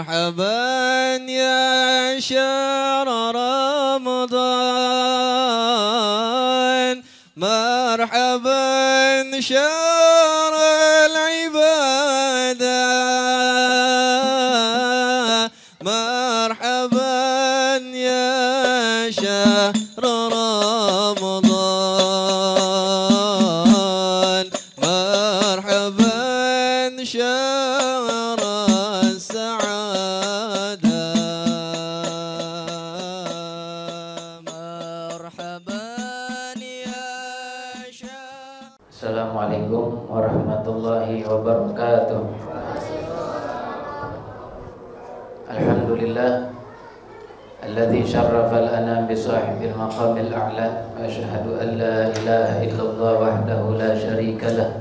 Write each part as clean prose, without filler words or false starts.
مرحبا يا شهر رمضان مرحبا شهر العبادة مرحبا يا شهر رمضان مرحبا شهر السعادة مرحبا يا شهر. Assalamualaikum warahmatullahi wabarakatuh. Alhamdulillah alladzi syarrafa al-anam bi sahibil maqamil a'la wa asyhadu an la ilaha illallah wahdahu la syarika lah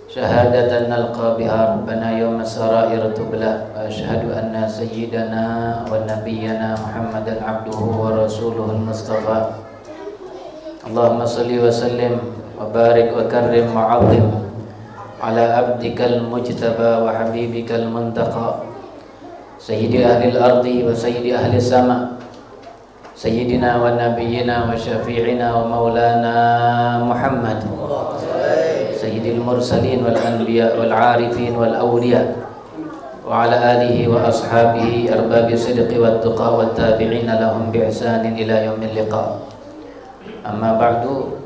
syahadatan nalqa biha rabbana yawma sarair tubla wa asyhadu anna sayyidana wa nabiyyana Muhammadan abduhu wa rasuluhul mustafa. Allahumma salli wa sallim wa barik wa karrim wa 'azzim ala abdikal mujtaba wa habibikal muntaqa sayyidi ahlil ardi wa sayyidi ahlis sama sayyidina wa nabiyyina wa syafi'ina wa maulana Muhammad sayyidil mursalin wal anbiya wal arifin wal awliya wa ala alihi wa ashabihi arbabi sidqi wat tuqa wat tabi'ina lahum bi ihsanin ila yaumil liqa. Amma ba'du,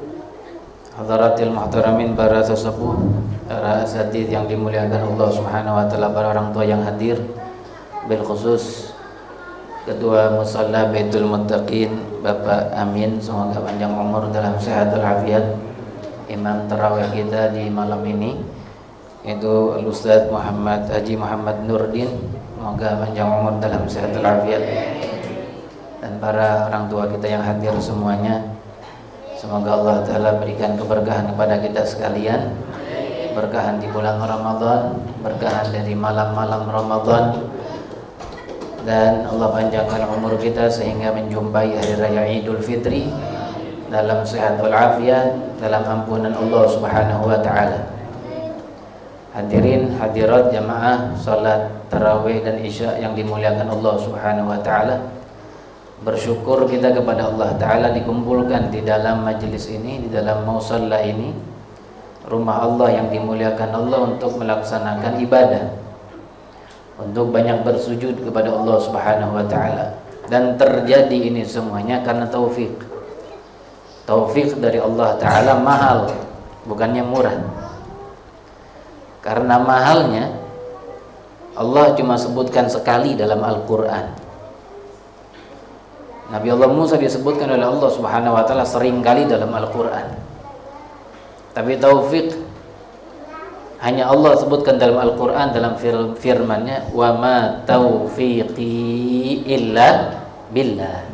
hadaratil muhtaramin, para sesepuh, para asatidz yang dimuliakan Allah Subhanahu wa taala, para orang tua yang hadir, bil khusus Ketua Musalla Baitul Muttaqin Bapak Amin, semoga panjang umur dalam sehat walafiat. Imam tarawih kita di malam ini itu Ustaz Muhammad Haji Muhammad Nurdin, semoga panjang umur dalam sehat walafiat. Dan para orang tua kita yang hadir semuanya, semoga Allah Ta'ala berikan keberkahan kepada kita sekalian, berkahan di bulan Ramadan, berkahan dari malam-malam Ramadan, dan Allah panjangkan umur kita sehingga menjumpai hari raya Idul Fitri dalam sehat walafiat, dalam ampunan Allah Subhanahu wa taala. Hadirin hadirat jamaah salat tarawih dan isya yang dimuliakan Allah Subhanahu wa taala. Bersyukur kita kepada Allah Ta'ala dikumpulkan di dalam majelis ini, di dalam musalla ini, rumah Allah yang dimuliakan Allah, untuk melaksanakan ibadah, untuk banyak bersujud kepada Allah Subhanahu wa Ta'ala. Dan terjadi ini semuanya karena taufik. Taufik dari Allah Ta'ala mahal, bukannya murah. Karena mahalnya Allah cuma sebutkan sekali dalam Al-Quran. Nabi Allah Musa disebutkan oleh Allah Subhanahu wa taala sering kali dalam Al-Qur'an. Tapi taufik hanya Allah sebutkan dalam Al-Qur'an, dalam firman-Nya, "Wa ma taufiqi illa billah."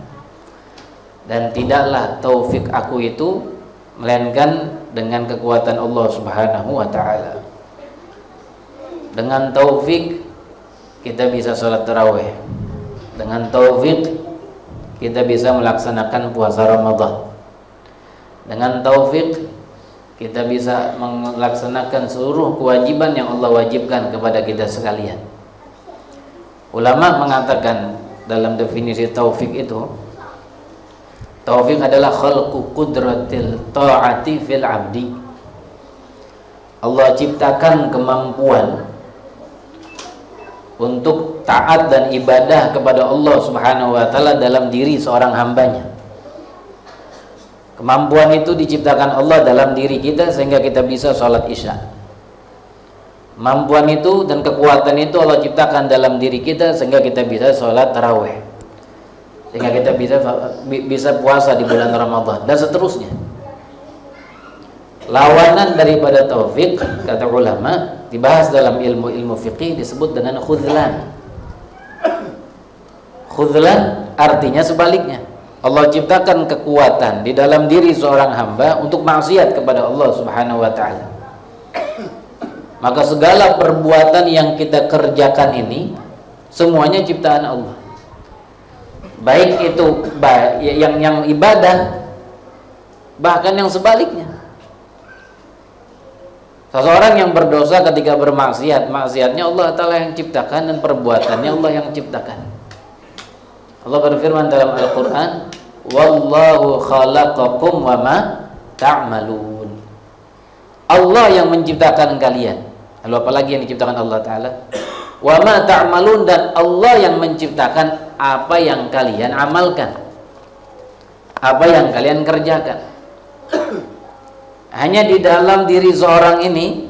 Dan tidaklah taufik aku itu melainkan dengan kekuatan Allah Subhanahu wa taala. Dengan taufik kita bisa salat tarawih. Dengan taufik kita bisa melaksanakan puasa Ramadan. Dengan taufik kita bisa melaksanakan seluruh kewajiban yang Allah wajibkan kepada kita sekalian. Ulama mengatakan dalam definisi taufik itu, taufik adalah khalqu qudratil ta'ati fil abdi. Allah ciptakan kemampuan untuk taat dan ibadah kepada Allah Subhanahu wa taala dalam diri seorang hambanya. Kemampuan itu diciptakan Allah dalam diri kita sehingga kita bisa sholat isya. Kemampuan itu dan kekuatan itu Allah ciptakan dalam diri kita sehingga kita bisa sholat tarawih, sehingga kita bisa puasa di bulan Ramadan, dan seterusnya. Lawanan daripada taufik, kata ulama, dibahas dalam ilmu fiqih, disebut dengan khudlan. Khudlan artinya sebaliknya. Allah ciptakan kekuatan di dalam diri seorang hamba untuk maksiat kepada Allah Subhanahu wa taala. Maka segala perbuatan yang kita kerjakan ini semuanya ciptaan Allah. Baik itu yang ibadah, bahkan yang sebaliknya. Seseorang yang berdosa ketika bermaksiat, maksiatnya Allah Ta'ala yang ciptakan dan perbuatannya Allah yang ciptakan. Allah berfirman dalam Al-Quran, wallahu khalaqakum wa ma ta'malun. Allah yang menciptakan kalian. Lalu apalagi yang diciptakan Allah Ta'ala? Wa ma ta'malun, dan Allah yang menciptakan apa yang kalian amalkan, apa yang kalian kerjakan. Hanya di dalam diri seorang ini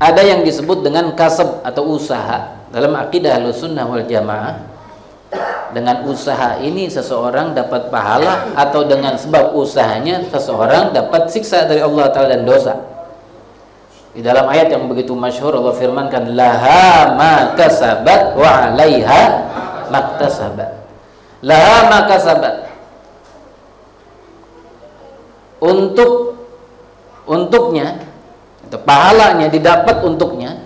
ada yang disebut dengan kasab atau usaha. Dalam akidah Ahlussunnah wal Jamaah, dengan usaha ini seseorang dapat pahala, atau dengan sebab usahanya seseorang dapat siksa dari Allah Ta'ala dan dosa. Di dalam ayat yang begitu masyhur Allah firmankan, laha ma kasabat wa 'alaiha maktasabat. Laha ma kasabat, untuknya atau pahalanya didapat untuknya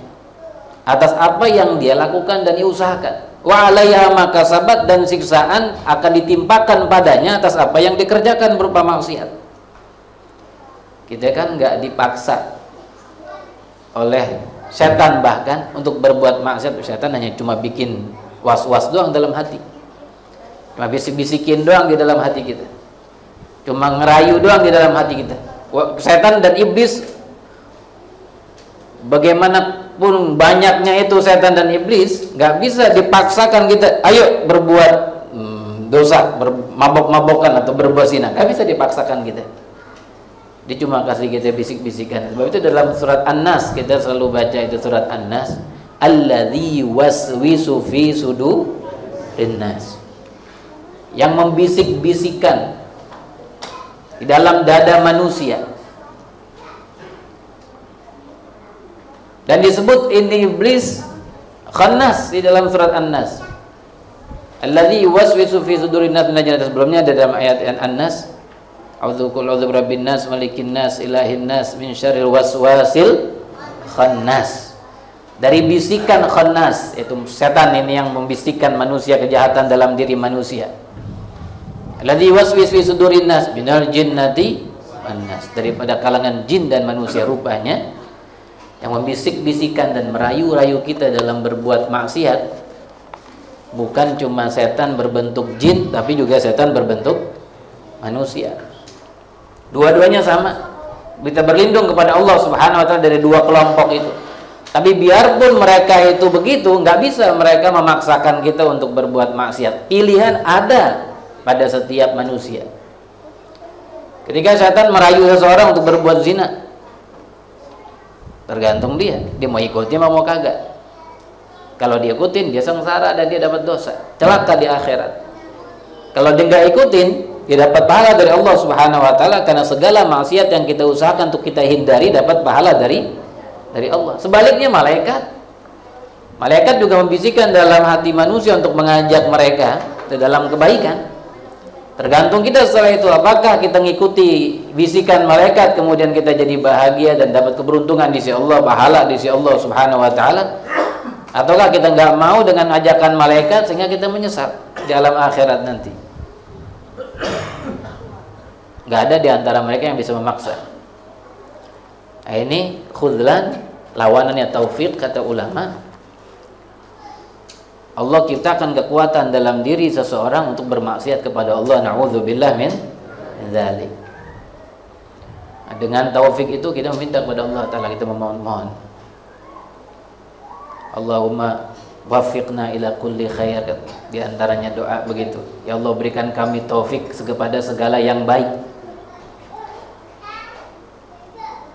atas apa yang dia lakukan dan diusahakan. Wa 'alaiha ma kasabat, dan siksaan akan ditimpakan padanya atas apa yang dikerjakan berupa maksiat. Kita kan nggak dipaksa oleh setan bahkan untuk berbuat maksiat. Setan hanya cuma bikin was-was doang dalam hati, cuma bisik-bisikin doang di dalam hati kita, cuma ngerayu doang di dalam hati kita. Setan dan iblis, bagaimanapun banyaknya itu setan dan iblis, nggak bisa dipaksakan kita ayo berbuat dosa, mabok-mabokan atau berbuat zina, nggak bisa dipaksakan kita. Dia cuma kasih kita bisik-bisikan. Sebab itu dalam surat An-Nas kita selalu baca itu, surat An-Nas, alladzi waswisu fi sudurin nas, yang membisik-bisikan di dalam dada manusia. Dan disebut ini iblis khannas di dalam surat An-Nas, alladzi waswisu fi sudurin nas. Sebelumnya ada dalam ayat An-Nas, a'udzu birabbin nas, malikin nas, ilahin nas, min syarril waswasil khannas. Dari bisikan khannas, itu setan ini yang membisikkan manusia kejahatan dalam diri manusia. Alladzi waswisu fi sudurin nas minal jinnati wan nas, daripada kalangan jin dan manusia rupanya, yang membisik-bisikan dan merayu-rayu kita dalam berbuat maksiat. Bukan cuma setan berbentuk jin, tapi juga setan berbentuk manusia. Dua-duanya sama. Kita berlindung kepada Allah Subhanahu wa Ta'ala dari dua kelompok itu. Tapi biarpun mereka itu begitu, nggak bisa mereka memaksakan kita untuk berbuat maksiat. Pilihan ada pada setiap manusia. Ketika setan merayu seseorang untuk berbuat zina, tergantung dia mau ikutin mau kagak. Kalau dia ikutin, dia sengsara dan dia dapat dosa, celaka di akhirat. Kalau dia nggak ikutin, dia dapat pahala dari Allah Subhanahu wa Ta'ala, karena segala maksiat yang kita usahakan untuk kita hindari dapat pahala dari Allah. Sebaliknya malaikat juga membisikkan dalam hati manusia untuk mengajak mereka ke dalam kebaikan. Tergantung kita setelah itu, apakah kita ngikuti bisikan malaikat kemudian kita jadi bahagia dan dapat keberuntungan di sisi Allah, pahala di sisi Allah Subhanahu wa Ta'ala, ataukah kita nggak mau dengan ajakan malaikat sehingga kita menyesal di alam akhirat nanti. Nggak ada di antara mereka yang bisa memaksa. Nah, ini khudlan, lawanannya taufik, kata ulama. Allah ciptakan kekuatan dalam diri seseorang untuk bermaksiat kepada Allah. Na'udzubillah min dzalik. Dengan taufik itu kita meminta kepada Allah Ta'ala, kita memohon. Allahumma wafiqna ila kulli khair. Di antaranya doa begitu, ya Allah berikan kami taufik kepada segala yang baik.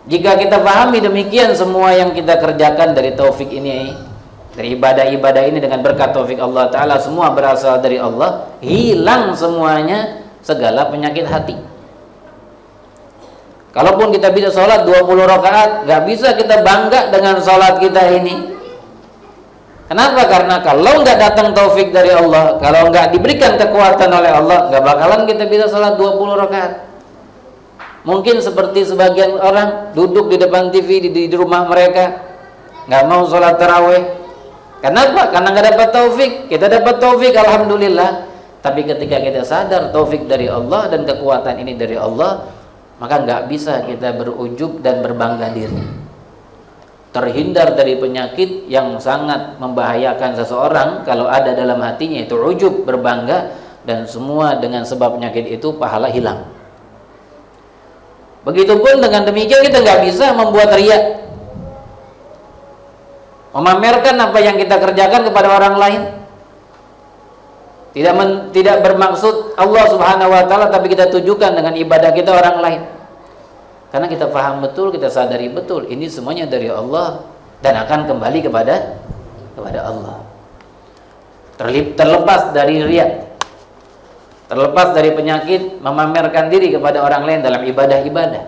Jika kita pahami demikian, semua yang kita kerjakan dari taufik ini, dari ibadah-ibadah ini dengan berkat taufik Allah Ta'ala, semua berasal dari Allah, hilang semuanya segala penyakit hati. Kalaupun kita bisa sholat 20 rakaat, gak bisa kita bangga dengan sholat kita ini. Kenapa? Karena kalau nggak datang taufik dari Allah, kalau nggak diberikan kekuatan oleh Allah, nggak bakalan kita bisa sholat 20 rakaat. Mungkin seperti sebagian orang duduk di depan TV di rumah mereka, nggak mau sholat taraweh. Kenapa? Karena nggak dapat taufik. Kita dapat taufik, alhamdulillah. Tapi ketika kita sadar taufik dari Allah dan kekuatan ini dari Allah, maka nggak bisa kita berujub dan berbangga diri. terhindar dari penyakit yang sangat membahayakan seseorang kalau ada dalam hatinya, itu ujub, berbangga, dan semua dengan sebab penyakit itu pahala hilang. Begitupun dengan demikian kita nggak bisa membuat riya, memamerkan apa yang kita kerjakan kepada orang lain. Tidak bermaksud Allah Subhanahu wa taala, tapi kita tujukan dengan ibadah kita orang lain. Karena kita paham betul, kita sadari betul ini semuanya dari Allah dan akan kembali kepada Allah. Terlepas dari riya, terlepas dari penyakit memamerkan diri kepada orang lain dalam ibadah-ibadah.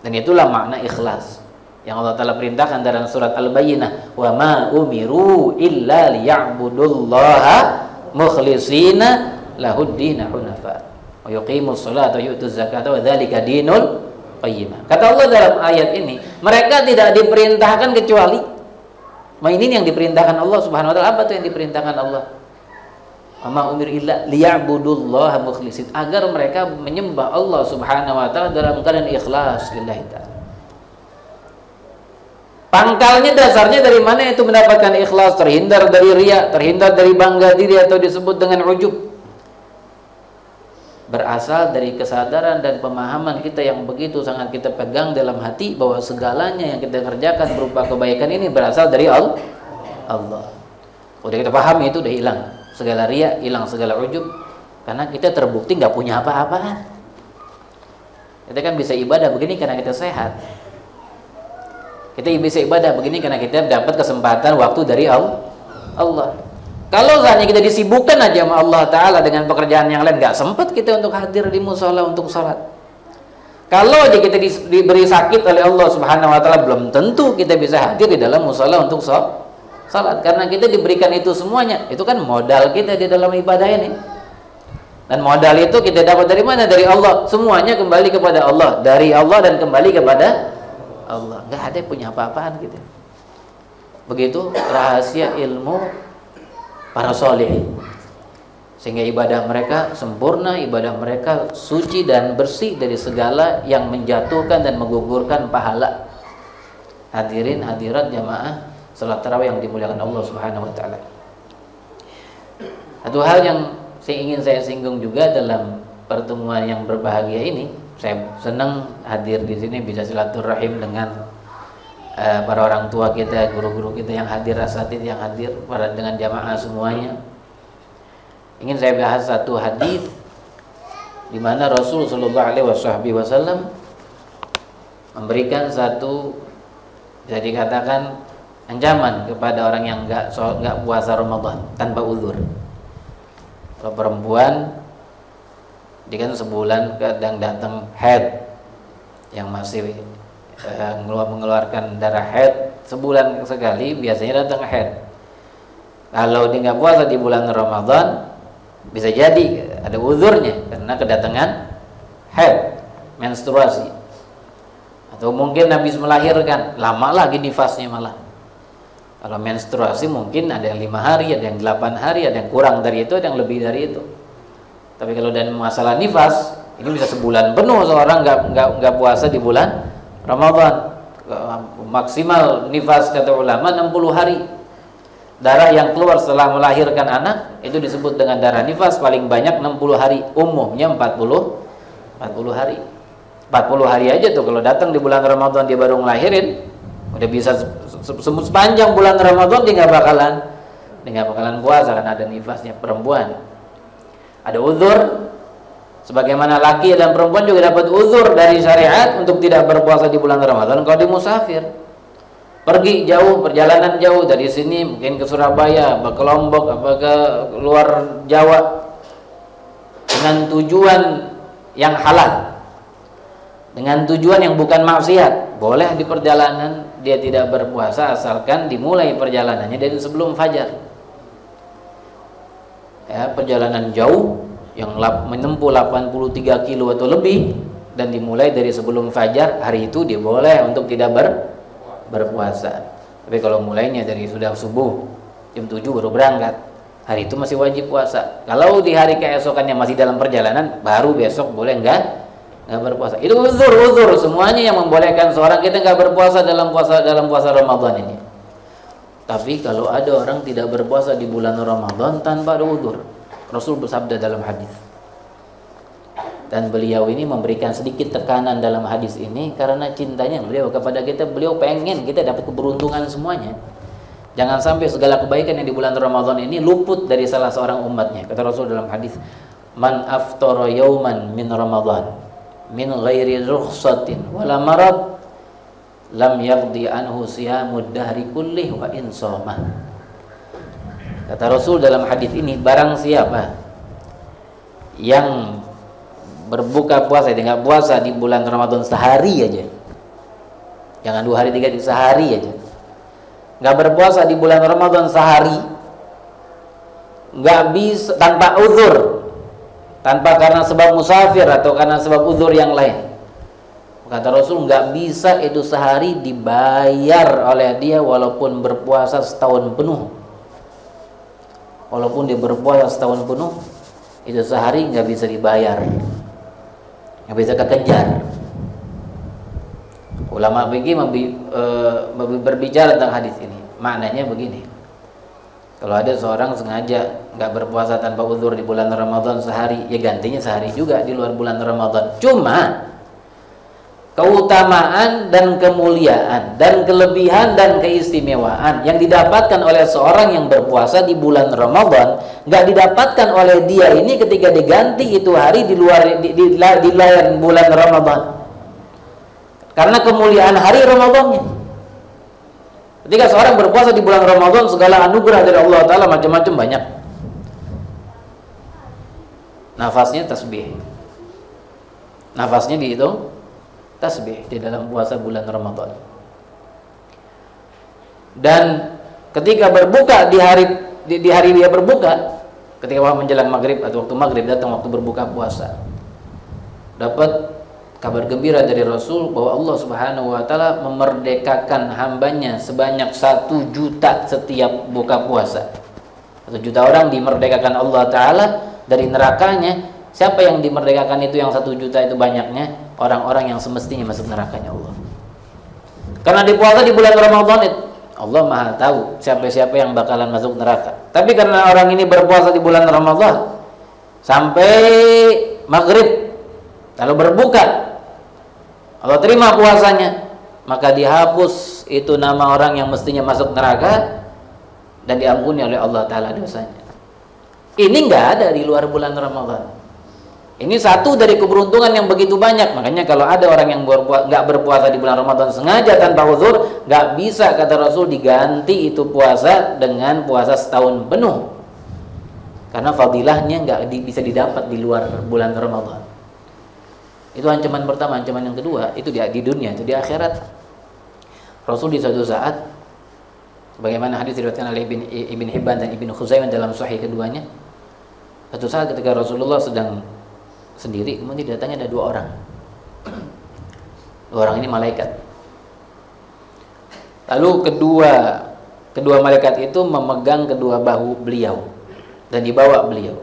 Dan itulah makna ikhlas yang Allah Ta'ala perintahkan dalam surat Al-Bayyinah, wa ma umiru illa liya'budullaha mukhlisina lahuddina hunafa wa yuqimus salata wa yu'tuz zakata wa dzalika dinul qayyimah. Kata Allah dalam ayat ini, mereka tidak diperintahkan kecuali ini yang diperintahkan Allah Subhanahu wa taala. Apa tuh yang diperintahkan Allah? Ama umir illa liya'budullaha mukhlisin, agar mereka menyembah Allah Subhanahu wa taala dalam keadaan ikhlas lillahi ta'ala. Pangkalnya, dasarnya dari mana itu mendapatkan ikhlas? Terhindar dari riya, terhindar dari bangga diri atau disebut dengan ujub. Berasal dari kesadaran dan pemahaman kita yang begitu sangat kita pegang dalam hati, bahwa segalanya yang kita kerjakan berupa kebaikan ini berasal dari Allah. Udah kita pahami, itu udah hilang segala riya, hilang segala ujub, karena kita terbukti nggak punya apa-apaan. Kita kan bisa ibadah begini karena kita sehat. Kita bisa ibadah begini karena kita dapat kesempatan waktu dari Allah. Kalau saatnya kita disibukkan aja sama Allah Ta'ala dengan pekerjaan yang lain, nggak sempat kita untuk hadir di musola untuk sholat. Kalau aja kita diberi sakit oleh Allah Subhanahu wa Ta'ala, belum tentu kita bisa hadir di dalam musola untuk sholat. Karena kita diberikan itu semuanya. Itu kan modal kita di dalam ibadah ini. Dan modal itu kita dapat dari mana? Dari Allah. Semuanya kembali kepada Allah. Dari Allah dan kembali kepada Allah. Nggak ada yang punya apa-apaan gitu. Begitu rahasia ilmu para sholihin, sehingga ibadah mereka sempurna, ibadah mereka suci dan bersih dari segala yang menjatuhkan dan menggugurkan pahala. Hadirin hadirat jamaah salat tarawih yang dimuliakan Allah Subhanahu wa taala. Satu hal yang ingin saya singgung juga dalam pertemuan yang berbahagia ini, saya senang hadir di sini bisa silaturahim dengan para orang tua kita, guru-guru kita yang hadir, asatidz yang hadir, dengan jamaah semuanya. Ingin saya bahas satu hadis di mana Rasul sallallahu alaihi wasallam memberikan satu, bisa dikatakan ancaman kepada orang yang enggak puasa Ramadan tanpa uzur. Kalau perempuan dia kan sebulan kadang datang haid yang masih mengeluarkan darah haid, sebulan sekali biasanya datang haid. Kalau dia nggak puasa di bulan Ramadan, bisa jadi ada uzurnya karena kedatangan haid, menstruasi, atau mungkin habis melahirkan, lama lagi nifasnya malah. Kalau menstruasi mungkin ada yang 5 hari, ada yang 8 hari, ada yang kurang dari itu, ada yang lebih dari itu. Tapi kalau dan masalah nifas, ini bisa sebulan penuh seorang nggak puasa di bulan Ramadan. Maksimal nifas kata ulama 60 hari. Darah yang keluar setelah melahirkan anak itu disebut dengan darah nifas, paling banyak 60 hari, umumnya 40 hari. 40 hari aja tuh kalau datang di bulan Ramadan dia baru ngelahirin, udah bisa sepanjang bulan Ramadan dia nggak bakalan puasa karena ada nifasnya. Perempuan ada uzur, sebagaimana laki dan perempuan juga dapat uzur dari syariat untuk tidak berpuasa di bulan Ramadan. Kalau dia musafir, pergi jauh, perjalanan jauh dari sini mungkin ke Surabaya, ke Lombok, apa ke luar Jawa, dengan tujuan yang halal, dengan tujuan yang bukan maksiat, boleh di perjalanan dia tidak berpuasa asalkan dimulai perjalanannya dari sebelum fajar. Ya, perjalanan jauh yang menempuh 83 kilo atau lebih dan dimulai dari sebelum fajar, hari itu dia boleh untuk tidak berpuasa. Tapi kalau mulainya dari sudah subuh jam 7 baru berangkat, hari itu masih wajib puasa. Kalau di hari keesokannya masih dalam perjalanan, baru besok boleh nggak nggak berpuasa. Itu uzur semuanya yang membolehkan seorang kita nggak berpuasa dalam puasa Ramadan ini. Tapi kalau ada orang tidak berpuasa di bulan Ramadan tanpa ada uzur, Rasul bersabda dalam hadis. Dan beliau ini memberikan sedikit tekanan dalam hadis ini karena cintanya beliau kepada kita. Beliau pengen kita dapat keberuntungan semuanya. Jangan sampai segala kebaikan yang di bulan Ramadan ini luput dari salah seorang umatnya. Kata Rasul dalam hadis, "Man aftara yauman min Ramadan min ghairi rukhsatin wala marad lam yaqdi anhu siyamud dahri kullih wa in shoma." Kata Rasul dalam hadis ini, barang siapa yang berbuka puasa dengan puasa di bulan Ramadan sehari aja, jangan 2 hari 3 hari, sehari aja, nggak berpuasa di bulan Ramadan sehari, nggak bisa, tanpa uzur, tanpa karena sebab musafir atau karena sebab uzur yang lain, kata Rasul nggak bisa itu sehari dibayar oleh dia walaupun berpuasa setahun penuh. Walaupun dia berpuasa setahun penuh, itu sehari nggak bisa dibayar, nggak bisa kekejar. Ulama fikih berbicara tentang hadis ini. Maknanya begini: kalau ada seorang sengaja nggak berpuasa tanpa uzur di bulan Ramadan sehari, ya gantinya sehari juga di luar bulan Ramadan. Cuma keutamaan dan kemuliaan dan kelebihan dan keistimewaan yang didapatkan oleh seorang yang berpuasa di bulan Ramadan nggak didapatkan oleh dia ini ketika diganti itu hari di luar di lain bulan Ramadan. Karena kemuliaan hari Ramadannya. Ketika seorang berpuasa di bulan Ramadan, segala anugerah dari Allah Ta'ala macam-macam banyak. Nafasnya tasbih. Nafasnya dihitung tasbih di dalam puasa bulan Ramadan. Dan ketika berbuka di hari dia berbuka, ketika menjelang maghrib atau waktu maghrib datang waktu berbuka puasa, dapat kabar gembira dari Rasul bahwa Allah Subhanahu wa Ta'ala memerdekakan hambanya sebanyak 1 juta setiap buka puasa. 1 juta orang dimerdekakan Allah Ta'ala dari nerakanya. Siapa yang dimerdekakan itu yang 1 juta itu banyaknya? Orang-orang yang semestinya masuk nerakanya Allah. Karena dipuasa di bulan Ramadan itu Allah Maha tahu siapa-siapa yang bakalan masuk neraka. Tapi karena orang ini berpuasa di bulan Ramadan sampai maghrib, lalu berbuka, Allah terima puasanya, maka dihapus itu nama orang yang mestinya masuk neraka dan diampuni oleh Allah Ta'ala dosanya. Ini nggak ada di luar bulan Ramadan. Ini satu dari keberuntungan yang begitu banyak. Makanya kalau ada orang yang nggak berpuasa di bulan Ramadan sengaja tanpa uzur, nggak bisa, kata Rasul, diganti itu puasa dengan puasa setahun penuh. Karena fadilahnya nggak bisa didapat di luar bulan Ramadan. Itu ancaman pertama. Ancaman yang kedua itu di dunia, itu di akhirat. Rasul di suatu saat, bagaimana hadis diriwayatkan oleh Ibn Hibban dan Ibn Khuzaimah dalam sahih keduanya, suatu saat ketika Rasulullah sedang sendiri, kemudian datangnya ada 2 orang. 2 orang ini malaikat. Lalu kedua malaikat itu memegang kedua bahu beliau dan dibawa beliau.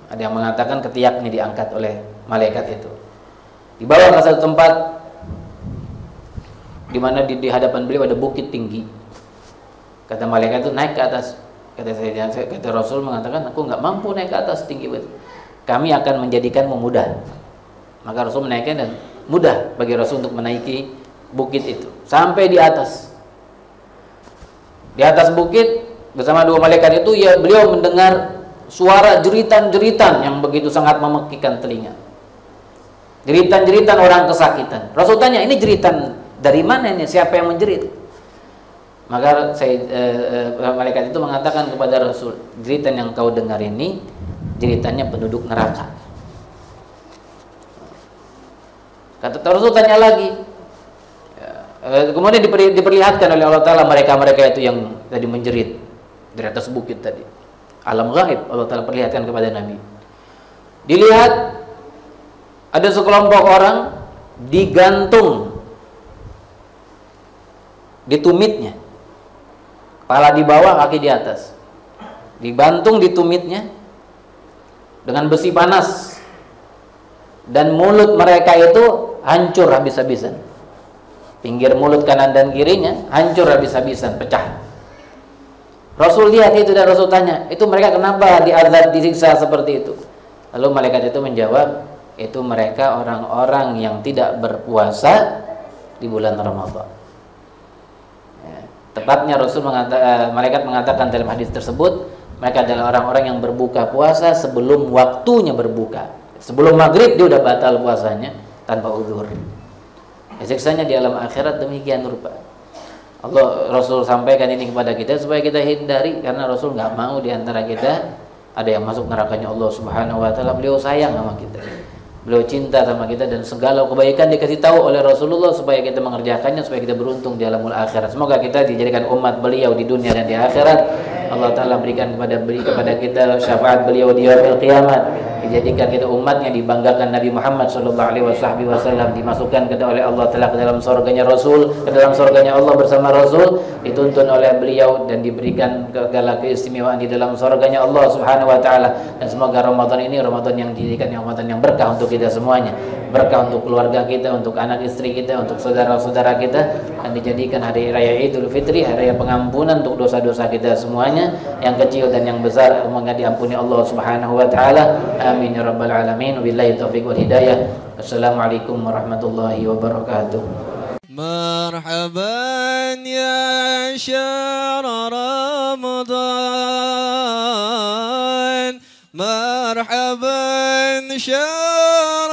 Ada yang mengatakan ketiaknya diangkat oleh malaikat itu, dibawa ke satu tempat di mana di hadapan beliau ada bukit tinggi. Kata malaikat itu, naik ke atas. Kata Rasul mengatakan, aku nggak mampu naik ke atas, tinggi banget. Kami akan menjadikanmu mudah. Maka Rasul menaikkan dan mudah bagi Rasul untuk menaiki bukit itu sampai di atas. Di atas bukit bersama 2 malaikat itu, ya, beliau mendengar suara jeritan-jeritan yang begitu sangat memekikan telinga. Jeritan-jeritan orang kesakitan. Rasul tanya, ini jeritan dari mana ini? Siapa yang menjerit? Maka malaikat itu mengatakan kepada Rasul, jeritan yang kau dengar ini jeritannya penduduk neraka. Kata Rasul tanya lagi, kemudian diperlihatkan oleh Allah Ta'ala mereka-mereka itu yang tadi menjerit dari atas bukit tadi. Alam gaib Allah Ta'ala perlihatkan kepada Nabi. Dilihat ada sekelompok orang digantung di tumitnya, kepala di bawah, kaki di atas, dibantung di tumitnya dengan besi panas, dan mulut mereka itu hancur habis-habisan. Pinggir mulut kanan dan kirinya hancur habis-habisan, pecah. Rasul lihat itu dan Rasul tanya, itu mereka kenapa diazab, disiksa seperti itu? Lalu malaikat itu menjawab, itu mereka orang-orang yang tidak berpuasa di bulan Ramadan. Ya, tepatnya malaikat mengatakan dalam hadis tersebut, mereka adalah orang-orang yang berbuka puasa sebelum waktunya berbuka. Sebelum maghrib dia udah batal puasanya tanpa uzur. Siksanya di alam akhirat demikian rupa. Rasul sampaikan ini kepada kita supaya kita hindari, karena Rasul nggak mau di antara kita ada yang masuk nerakanya Allah Subhanahu wa taala. Beliau sayang sama kita. Beliau cinta sama kita dan segala kebaikan dikasih tahu oleh Rasulullah supaya kita mengerjakannya, supaya kita beruntung di alamul akhirat. Semoga kita dijadikan umat beliau di dunia dan di akhirat. Allah Ta'ala berikan kepada kita syafaat beliau di yaumil kiamat, dijadikan kita umatnya, dibanggakan Nabi Muhammad SAW, dimasukkan kita oleh Allah Ta'ala ke dalam surganya Rasul, ke dalam surganya Allah bersama Rasul, dituntun oleh beliau dan diberikan segala keistimewaan di dalam surganya Allah Subhanahu wa Ta'ala. Dan semoga Ramadan ini Ramadan yang dijadikan Ramadan yang berkah untuk kita semuanya, berkah untuk keluarga kita, untuk anak istri kita, untuk saudara-saudara kita, dan dijadikan hari raya Idul Fitri, hari raya pengampunan untuk dosa-dosa kita semuanya, yang kecil dan yang besar, semoga diampuni Allah Subhanahu wa taala. Amin ya rabbal alamin. Wabillahi taufiq wal hidayah. Assalamualaikum warahmatullahi wabarakatuh. Marhaban ya syahr Ramadan, marhaban syahr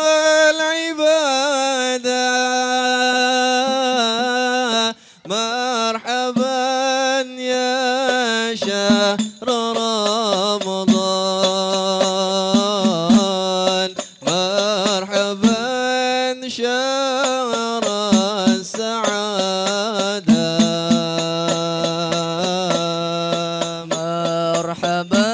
al-ibadah, marhaban ya syahr Ramadan, marhaban syahr السعادة. مرحبا